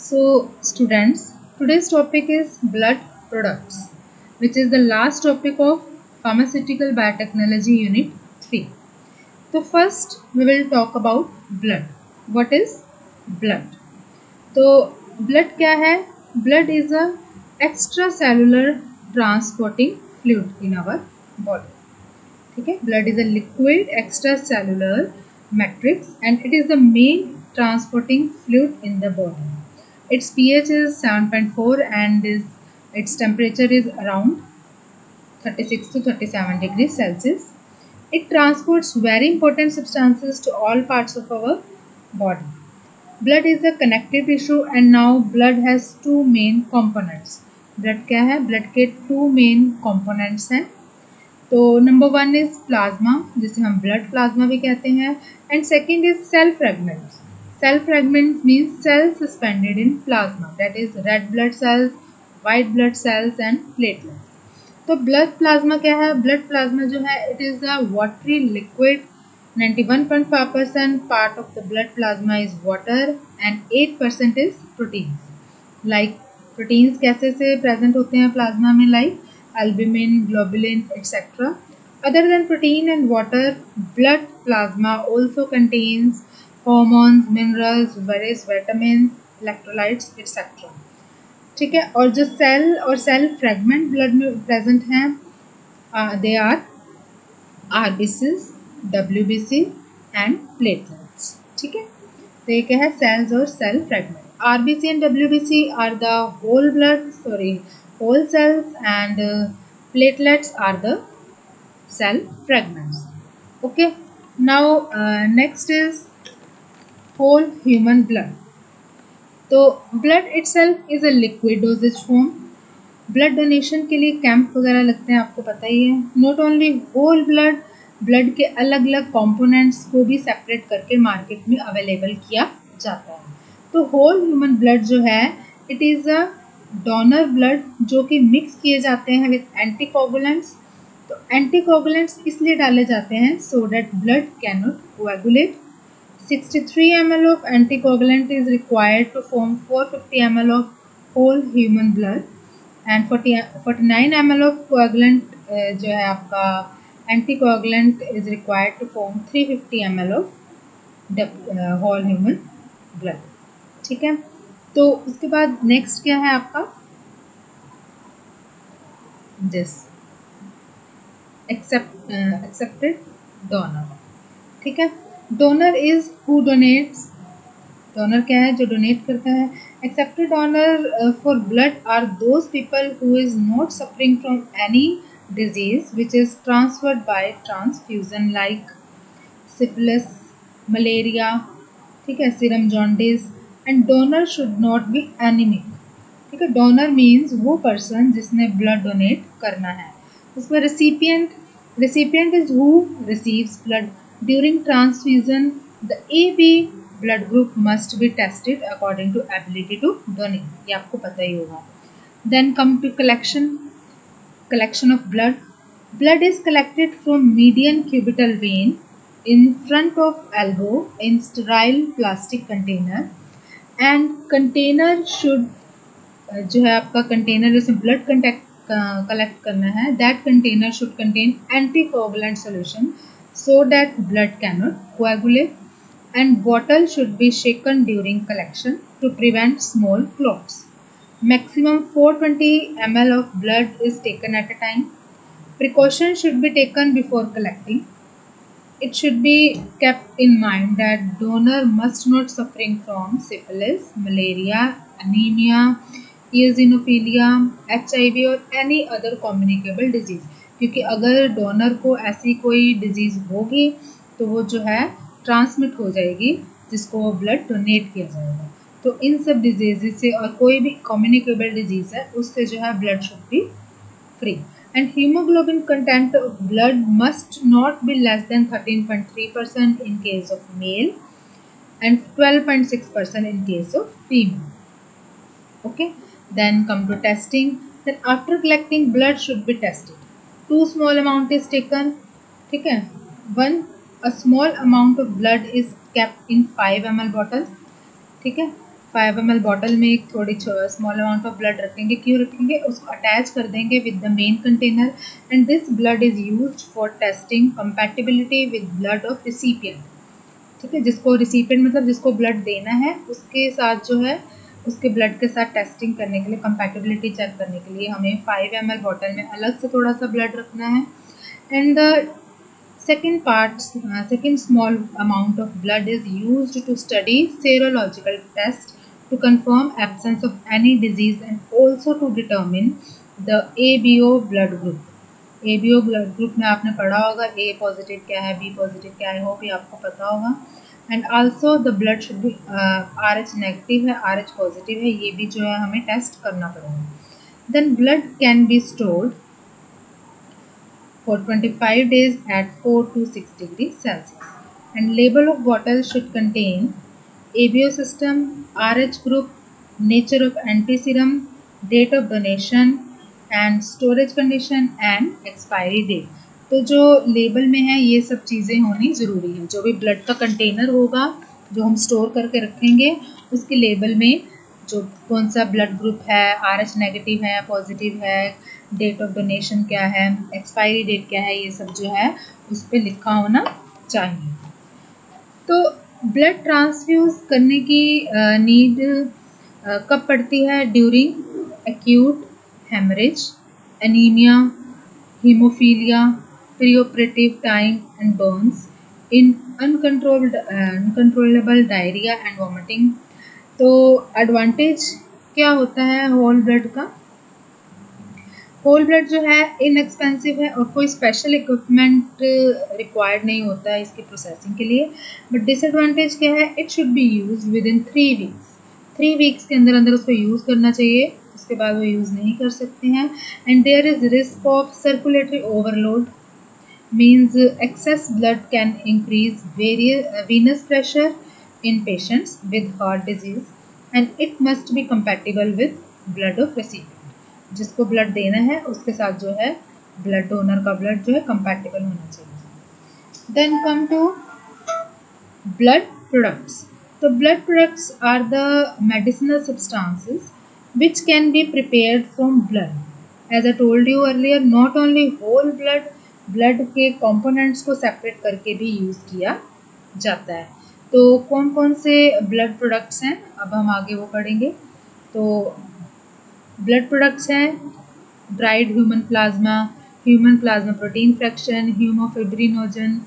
So, students, today's topic is blood products, which is the last topic of Pharmaceutical Biotechnology Unit 3. So, first we will talk about blood. What is blood? तो blood क्या है? Blood is a extracellular transporting fluid in our body. ठीक है, blood is a liquid extracellular matrix and it is the main transporting fluid in the body. Its pH is 7.4 and its temperature is around 36 to 37 degrees Celsius. It transports very important substances to all parts of our body. Blood is a connective tissue and now blood has two main components. Blood क्या है? Blood के two main components हैं. तो number 1 is plasma, जिसे हम blood plasma भी कहते हैं, and second is cell fragments. Cell fragments means cells suspended in plasma, that is red blood cells, white blood cells and platelets. तो blood plasma क्या है? ब्लड प्लाज्मा जो है it is a watery liquid. 91.5% part of the blood plasma is water and 8% is protein. Like proteins कैसे से present होते हैं plasma में? Like albumin, globulin, etc. Other than protein and water, blood plasma also contains hormones, minerals, various vitamins, electrolytes, etc. ठीक है, और जो cell और सेल फ्रेगमेंट ब्लड में प्रेजेंट हैं, they are RBCs, WBC and platelets. ठीक है, तो ये क्या है? सेल्स और cell fragment. RBC and WBC are the whole cells and platelets are the cell fragments. Okay, now next is whole human blood. तो blood itself is a liquid dosage form. Blood donation के लिए camp वगैरह लगते हैं, आपको पता ही है. Not only whole blood, blood के अलग अलग कंपोनेंट्स को भी सेपरेट करके मार्केट में अवेलेबल किया जाता है. तो होल ह्यूमन ब्लड जो है it is a donor blood जो कि मिक्स किए जाते हैं विद एंटीकोगुलेंट्स. तो एंटीकोगुलेंट्स इसलिए डाले जाते हैं सो that blood can not coagulate. 63 ml of anticoagulant is required to form 450 ml of whole human blood and 49 ml of coagulant जो है आपका anticoagulant is required to form 350 ml of whole human blood. ठीक है, तो उसके बाद next क्या है आपका? This accepted donor. ठीक है, donor is who donates. Donor क्या है? जो डोनेट करता है. Accepted donor for blood are those people who is not suffering from any disease which is transferred by transfusion like syphilis, malaria. ठीक है, serum jaundice. And donor should not be anaemic. ठीक है, donor means वो person जिसने blood donate करना है. उसमें recipient is who receives blood during transfusion. The AB blood group must be tested according to ability to donate. ये आपको पता ही होगा. Then come to collection of blood. Blood is collected from median cubital vein in front of elbow in sterile plastic container and container should जो है आपका container जैसे blood collect करना है, that container should contain anticoagulant solution so that blood can not coagulate and bottle should be shaken during collection to prevent small clots. Maximum 420 ml of blood is taken at a time. Precaution should be taken before collecting. It should be kept in mind that donor must not suffering from syphilis, malaria, anemia, eosinophilia, HIV और any other communicable disease. क्योंकि अगर donor को ऐसी कोई disease होगी तो वो जो है ट्रांसमिट हो जाएगी जिसको वो ब्लड डोनेट किया जाएगा. तो इन सब डिजीज़ से और कोई भी कम्युनिकेबल डिजीज़ है उससे जो है blood should B free. And haemoglobin content of blood must not be less than 13.3% in case of male and 12.6% in case of female. Okay, then come to testing. Then after collecting blood should be tested. 2 small amount is taken. ठीक है, a small amount of blood is kept in 5 ml bottle. ठीक है, 5 ml bottle में एक थोड़ी small amount of blood रखेंगे। क्यों रखेंगे? उसको अटैच कर देंगे with the main container and this blood is used for testing compatibility with blood of recipient. ठीक है, जिसको रिसिपिएंट मतलब जिसको ब्लड देना है उसके साथ जो है उसके ब्लड के साथ टेस्टिंग करने के लिए, कंपैटिबिलिटी चेक करने के लिए हमें 5 ml बॉटल में अलग से थोड़ा सा ब्लड रखना है। And the second small amount of blood is used to study serological test to confirm absence of any disease and also to determine the ABO blood group. ABO blood group में आपने पढ़ा होगा A positive क्या है, B positive क्या है, hope ये आपको पता होगा। And also the blood should be RH negative है, RH पॉजिटिव है, ये भी जो है हमें टेस्ट करना पड़ेगा। Then blood can be stored for 25 days at 4 to 6 degrees Celsius. And label of bottle should contain ABO system, RH group, nature of antiserum, date of donation and storage condition and expiry date. तो जो label में है ये सब चीज़ें होनी ज़रूरी है। जो भी ब्लड का कंटेनर होगा जो हम स्टोर करके रखेंगे उसके लेबल में जो कौन सा ब्लड ग्रुप है, RH नेगेटिव है, पॉजिटिव है, डेट ऑफ डोनेशन क्या है, एक्सपायरी डेट क्या है, ये सब जो है उस पर लिखा होना चाहिए। तो ब्लड ट्रांसफ्यूज करने की नीड कब पड़ती है? During acute haemorrhage, anaemia, haemophilia, preoperative time and burns, in uncontrollable diarrhoea and vomiting. तो एडवांटेज क्या होता है होल ब्लड का? होल ब्लड जो है इनएक्सपेंसिव है और कोई स्पेशल इक्विपमेंट रिक्वायर्ड नहीं होता है इसकी प्रोसेसिंग के लिए। बट डिसएडवांटेज क्या है? It should be use with in 3 weeks. 3 weeks के अंदर अंदर उसको यूज़ करना चाहिए, उसके बाद वो यूज़ नहीं कर सकते हैं। And there is risk of circulatory overload, means excess blood can increase venous pressure in patients with heart disease and it must be compatible with blood of recipient. जिसको ब्लड देना है उसके साथ जो है ब्लड डोनर का blood जो है कंपैटिबल होना चाहिए। Then come to blood products. तो blood products are the medicinal substances which can be prepared from blood. As I told you earlier, not only whole blood, blood के components को separate करके भी use किया जाता है। तो कौन कौन से ब्लड प्रोडक्ट्स हैं अब हम आगे वो पढ़ेंगे। तो ब्लड प्रोडक्ट्स हैं dried human plasma protein fraction, human fibrinogen,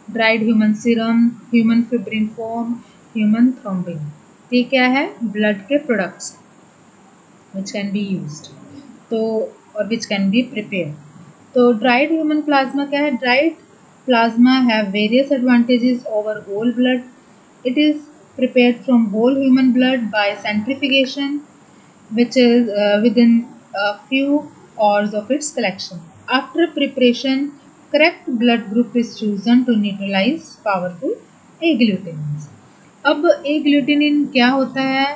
dried human serum, human fibrin foam, human thrombin. ये क्या है? ब्लड के products which can be used तो और which can be prepared। तो ड्राइड ह्यूमन प्लाज्मा क्या है? Dried plasma have various advantages over whole blood. It is prepared from whole human blood by centrifugation which is within a few hours of its collection. After preparation, correct blood group is chosen to neutralize powerful agglutinin। अब agglutinin क्या होता है?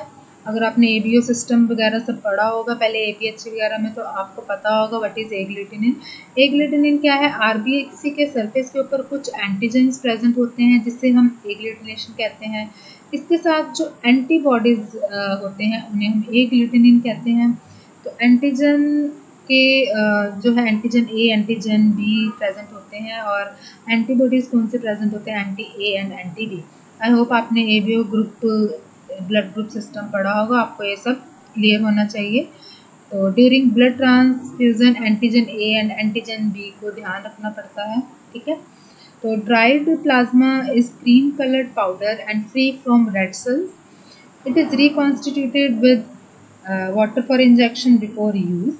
अगर आपने ABO system वगैरह सब पढ़ा होगा पहले एपीएचसी वगैरह में तो आपको पता होगा व्हाट इज़ एग्लूटिनिन। एग्लूटिनिन क्या है? आरबीसी के सरफेस के ऊपर कुछ एंटीजेंस प्रेजेंट होते हैं जिससे हम एग्लूटिनेशन कहते हैं। इसके साथ जो एंटीबॉडीज़ होते हैं उन्हें हम एग्लूटिनिन कहते हैं। तो एंटीजन के जो है antigen A, antigen B present होते हैं और एंटीबॉडीज़ कौन से प्रेजेंट होते हैं? Anti A and anti B. I hope आपने ABO group blood group system पढ़ा होगा, आपको ये सब क्लियर होना चाहिए। तो during blood transfusion antigen A and antigen B को ध्यान रखना पड़ता है। ठीक है, तो dried plasma is cream coloured powder and free from red cells. It is reconstituted with water for injection before use.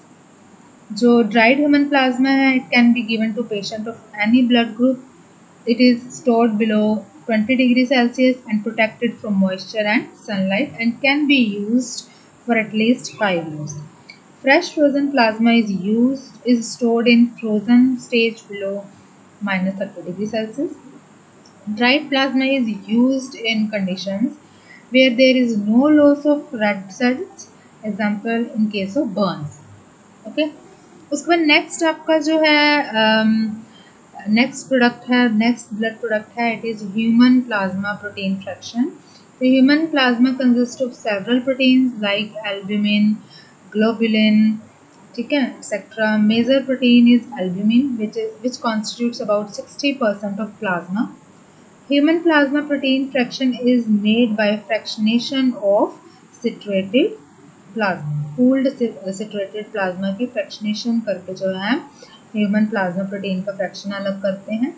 जो ड्राइड ह्यूमन प्लाज्मा है it can be given to patient of any blood group. It is stored below 20 degrees Celsius and protected from moisture and sunlight and can be used for at least 5 years. Fresh frozen plasma is stored in frozen stage below -30 degrees Celsius. Dried plasma is used in conditions where there is no loss of red cells, example in case of burns. Okay, उसके बाद next आपका जो है next blood product है, it is human plasma protein fraction. तो The human plasma consists of several proteins like albumin, globulin, ठीक है, etc. Major protein is albumin, which constitutes about 60% of plasma. Human plasma protein fraction is made by fractionation of situated plasma. Pooled situated plasma की fractionation करके जो है human plasma protein का fraction अलग करते हैं,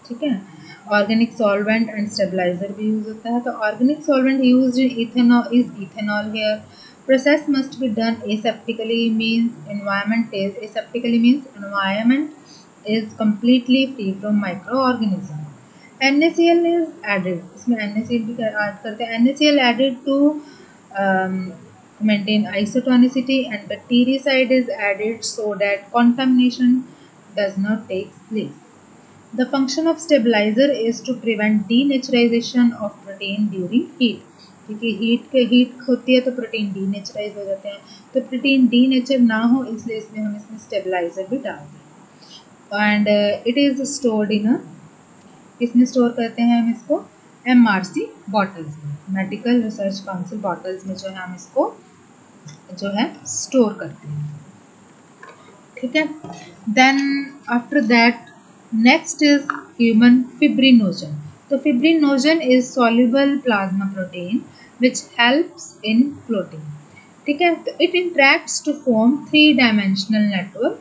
ठीक है. ऑर्गेनिक सॉल्वेंट एंड स्टेबलाइजर भी यूज होता है. तो organic solvent used in ethanol is ethanol here. Process must be done aseptically means environment is completely free from microorganism. NaCl is added. इसमें NaCl भी ऐड करते हैं. NaCl added to maintain isotonicity and bactericide is added so that contamination does not take place. The function of stabilizer is to prevent denaturation of protein during heat. क्योंकि heat होती है तो protein डीनेचराइज हो जाते हैं, तो प्रोटीन डीनेचर ना हो इसलिए इसमें हम इसमें स्टेबलाइजर भी डालते हैं. And it is stored in किसमें स्टोर करते हैं हम इसको? MRC बॉटल्स में, मेडिकल रिसर्च काउंसिल बॉटल्स में जो है हम इसको जो है स्टोर करते हैं, ठीक है. Then after that next is human fibrinogen. तो fibrinogen is soluble plasma protein which helps in floating, ठीक है. तो it interacts to form 3-dimensional network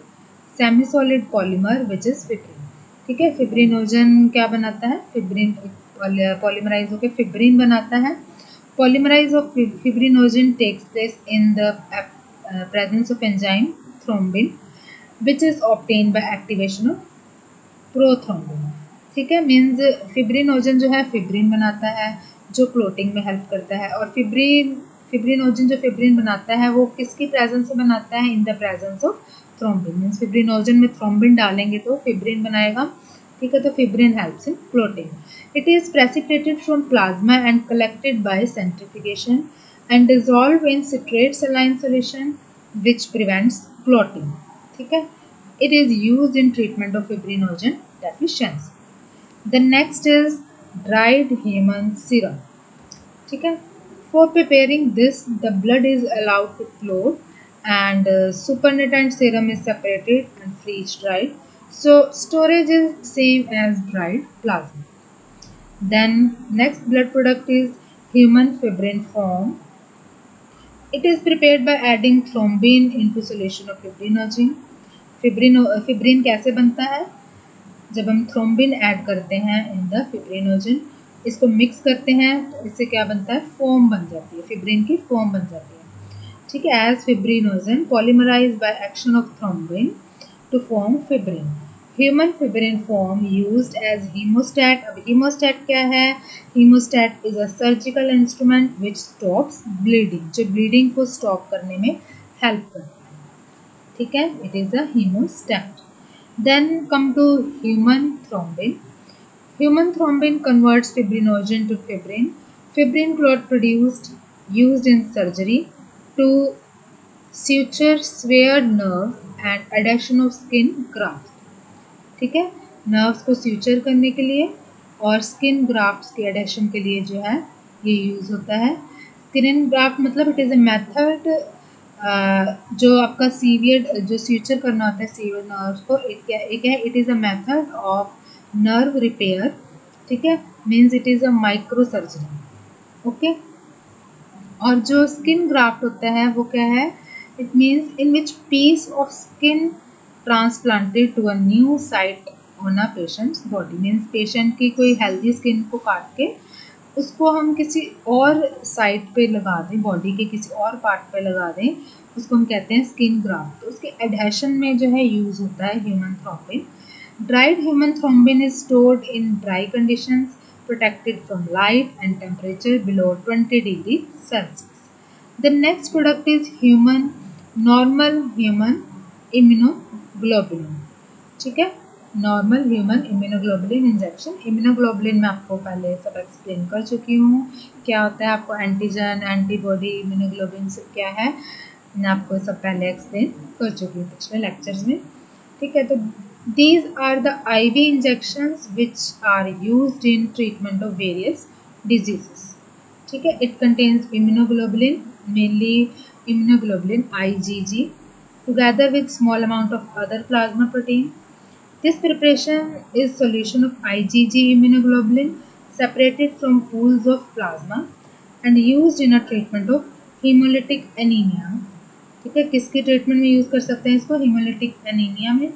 semi solid polymer which is fibrin, ठीक है. फिब्रिनोजन क्या बनाता है? फिब्रिन पॉलीमराइज होकर फिब्रिन बनाता है. Polymerise of fibrinogen takes place in the presence of enzyme thrombin which is obtained by activation of prothrombin, ठीक है. मीन्स फिब्रिनोजन जो है फिब्रिन बनाता है जो क्लोटिंग में हेल्प करता है. और फिब्रिनोजन जो फिब्रिन बनाता है वो किसकी प्रेजेंस से बनाता है? इन the presence of thrombin. Means fibrinogen में थ्रोम्बिन डालेंगे तो फिब्रिन बनाएगा, ठीक है. तो fibrin helps in clotting. It is precipitated from plasma and collected by centrifugation and dissolve in citrate saline solution which prevents clotting, ठीक है. It is used in treatment of fibrinogen deficiency. The next is dried human serum, ठीक है. For preparing this, the blood is allowed to float and supernatant serum is separated and freeze dried. So storage is same as dried plasma. Then next blood product is human fibrin foam. It is prepared by adding thrombin into solution of fibrinogen. Fibrin कैसे बनता है? जब हम thrombin add करते हैं in the fibrinogen, इसको mix करते हैं तो इससे क्या बनता है? फोम बन जाती है, फिब्रिन की फोम बन जाती है, ठीक है. As fibrinogen polymerise by action of thrombin to form fibrin. Human fibrin foam used as haemostat. अब हीमोस्टैट क्या है? Haemostat is a surgical instrument which stops bleeding, जो ब्लीडिंग को स्टॉप करने में हेल्प करता है, ठीक है. It is a haemostat. Then come to human thrombin. Human thrombin converts fibrinogen to fibrin. Fibrin clot produced used in surgery to suture severed nerve and adhesion of skin graft, ठीक है. Nerves को suture करने के लिए और skin grafts के adhesion के लिए जो है ये यूज होता है. स्किन ग्राफ्ट मतलब इट इज़ अ मेथड जो आपका सीवियर जो suture करना होता है सीवियर नर्व्स को, एक है it is a method of nerve repair, ठीक है. Means it is a micro surgery, okay. और जो स्किन ग्राफ्ट होता है वो क्या है? It means in which piece of skin transplanted to a new site on a patient's body. Means patient की कोई हेल्दी स्किन को काट के उसको हम किसी और साइट पे लगा दें, बॉडी के किसी और पार्ट पे लगा दें, उसको हम कहते हैं स्किन ग्राफ्ट. तो उसके एडहेशन में जो है यूज होता है human thrombin. Dried human thrombin is stored in dry conditions protected from light and temperature below 20 degrees Celsius. The next product is normal human immunoglobulin, ठीक है. Normal human immunoglobulin injection. Immunoglobulin मैं आपको पहले सब explain कर चुकी हूँ क्या होता है. आपको एंटीजन एंटीबॉडी इम्यूनोग्लोबुलिन सब क्या है मैं आपको सब पहले एक्सप्लेन कर चुकी हूँ पिछले लेक्चर्स में, ठीक है. तो these are the IV injections which are used in treatment of various diseases. ठीक है. It contains immunoglobulin, mainly immunoglobulin IgG, together with small amount of other plasma protein. This preparation is solution of IgG immunoglobulin separated from pools of plasma and used in a treatment of hemolytic anemia. ठीक है, किसके treatment में use कर सकते हैं इसको? hemolytic anemia में,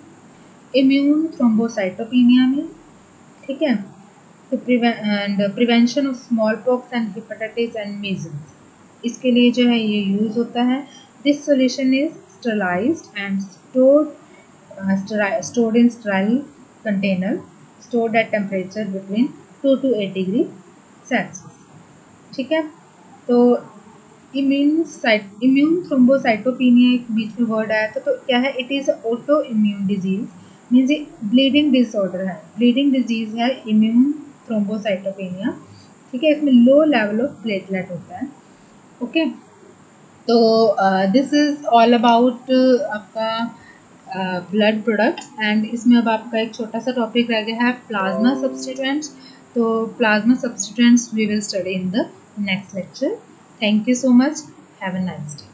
immune thrombocytopenia में. ठीक है, तो prevention of small pox and hepatitis and measles, इसके लिए जो है ये यूज़ होता है. This solution is sterilised and stored in sterile container, stored at temperature between 2 to 8 degree Celsius. ठीक है, तो इम्यून थ्रोम्बोसाइटोपेनिया एक बीच में वर्ड आया था, तो क्या है? It is auto immune disease, means bleeding disorder है, ब्लीडिंग डिजीज है इम्यून थ्रोम्बोसाइटोपेनिया. ठीक है, इसमें लो लेवल ऑफ प्लेटलेट होता है. ओके, तो दिस इज ऑल अबाउट आपका ब्लड प्रोडक्ट्स. एंड इसमें अब आपका एक छोटा सा टॉपिक रह गया है प्लाज्मा सब्सटीट्यूएंट्स. तो plasma substituents we will study in the next lecture. Thank you so much. Have a nice day.